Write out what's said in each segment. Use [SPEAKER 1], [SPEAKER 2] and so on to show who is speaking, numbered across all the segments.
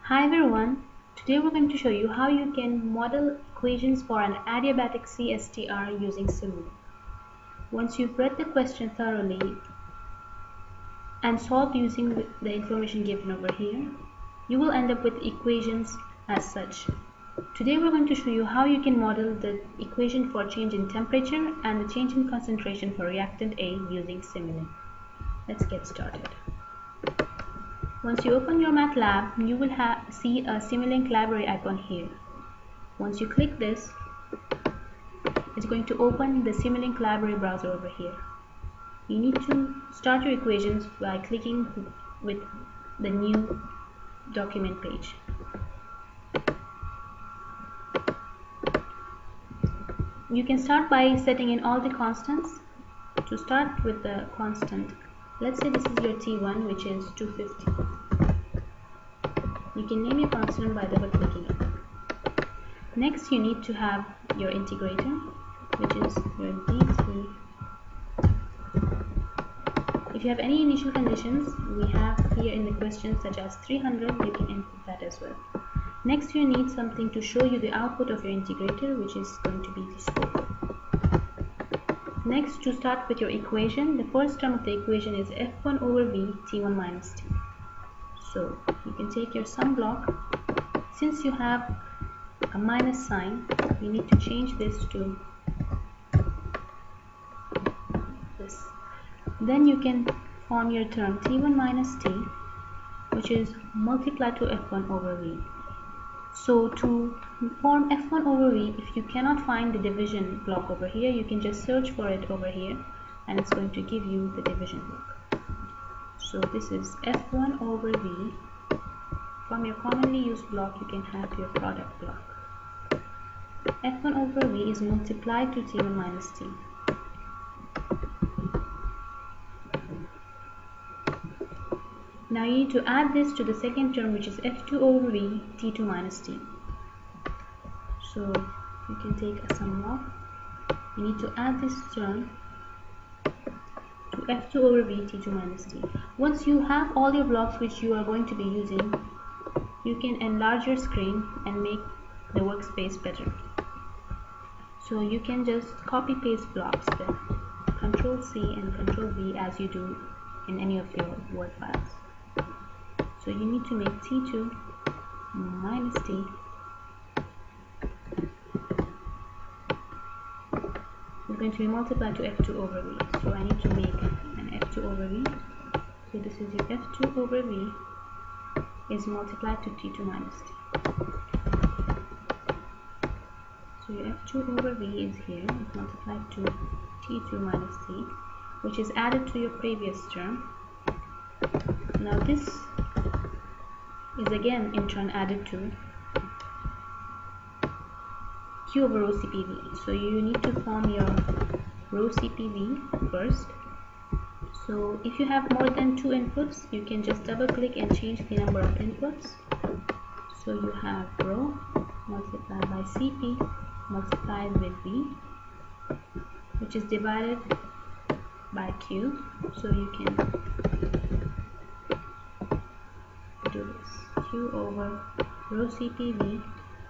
[SPEAKER 1] Hi everyone, today we're going to show you how you can model equations for an adiabatic CSTR using Simulink. Once you've read the question thoroughly and solved using the information given over here, you will end up with equations as such. Today we're going to show you how you can model the equation for change in temperature and the change in concentration for reactant A using Simulink. Let's get started. Once you open your MATLAB, you will see a Simulink library icon here. Once you click this, it's going to open the Simulink library browser over here. You need to start your equations by clicking with the new document page. You can start by setting in all the constants. To start with the constant, let's say this is your T1, which is 250. You can name your constant by double clicking it. Next, you need to have your integrator, which is your D3. If you have any initial conditions, we have here in the question such as 300, you can input that as well. Next, you need something to show you the output of your integrator, which is going to be the slope. Next, to start with your equation, the first term of the equation is f1 over v t1 minus t. So you can take your sum block. Since you have a minus sign, you need to change this to this. Then you can form your term t1 minus t, which is multiplied to f1 over v. So to form f1 over v, if you cannot find the division block over here, you can just search for it over here and it's going to give you the division block. So this is f1 over v. From your commonly used block, you can have your product block. f1 over v is multiplied to t1 minus t. Now you need to add this to the second term, which is f2 over v t2 minus t. So you can take a sum block. You need to add this term to f2 over v t2 minus t. Once you have all your blocks which you are going to be using, you can enlarge your screen and make the workspace better. So you can just copy paste blocks then. Control C and Control V as you do in any of your Word files. So you need to make t2 minus t is going to be multiplied to f2 over v. So I need to make an f2 over v. So this is your f2 over v is multiplied to t2 minus t. So your f2 over v is here, is multiplied to t2 minus t, which is added to your previous term. Now this is again in turn added to Q over rho CPV. So you need to form your rho CPV first. So if you have more than two inputs, you can just double click and change the number of inputs. So you have rho multiplied by CP multiplied with V, which is divided by Q. So you can do this, Q over rho CPV,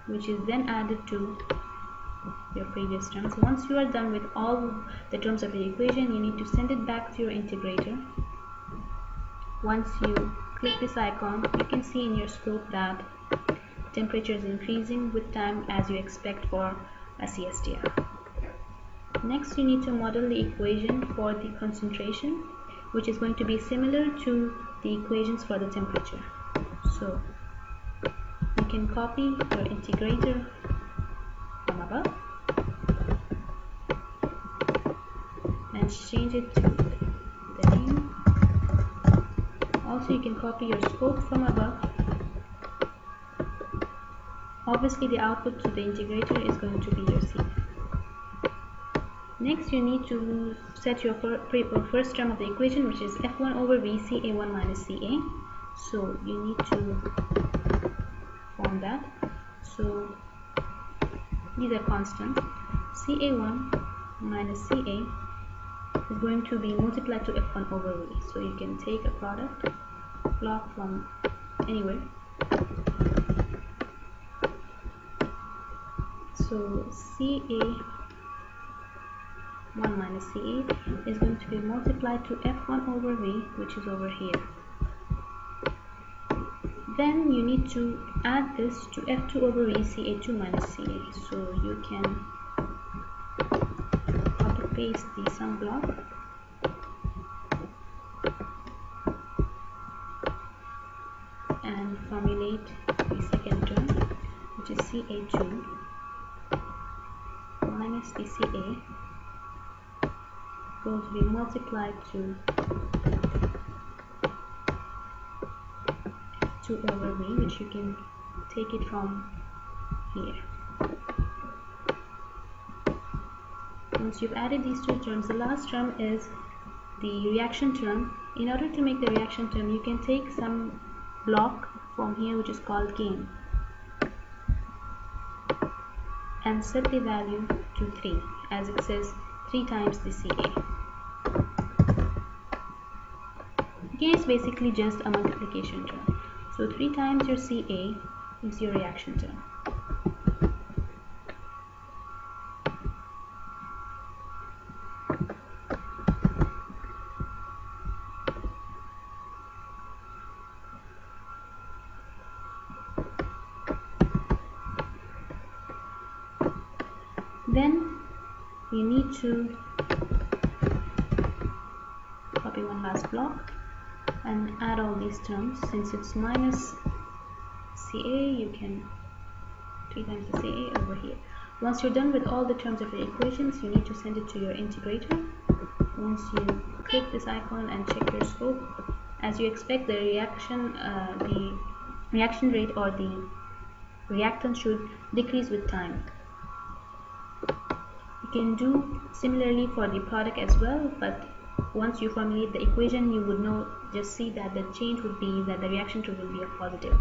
[SPEAKER 1] which is then added to your previous terms. Once you are done with all the terms of the equation, you need to send it back to your integrator. Once you click this icon, you can see in your slope that temperature is increasing with time as you expect for a CSTR. Next, you need to model the equation for the concentration, which is going to be similar to the equations for the temperature. So you can copy your integrator from above and change it to the name. Also, you can copy your slope from above. Obviously, the output to the integrator is going to be your C. Next, you need to set your first term of the equation, which is f1 over v ca1 minus ca. So you need to form that. So these are constants. ca1 minus ca is going to be multiplied to f1 over v. So you can take a product block from anywhere So CA1 minus CA is going to be multiplied to F1 over V, which is over here. Then you need to add this to F2 over V, CA2 minus CA. So you can copy paste the sum block and formulate the second term, which is CA2 minus the CA, going to be multiplied to F2 over V, which you can take it from here. Once you've added these two terms, the last term is the reaction term. In order to make the reaction term, you can take some block from here which is called gain and set the value to 3, as it says 3 times the CA. Gain is basically just a multiplication term. So 3 times your CA is your reaction term. Then you need to copy one last block and add all these terms. Since it's minus CA, you can 3 times the CA over here. Once you're done with all the terms of the equations, you need to send it to your integrator. Once you click this icon and check your scope, as you expect, the reaction rate or the reactance should decrease with time. You can do similarly for the product as well, but once you formulate the equation, you would know, just see that the change would be that the reaction rate will be a positive.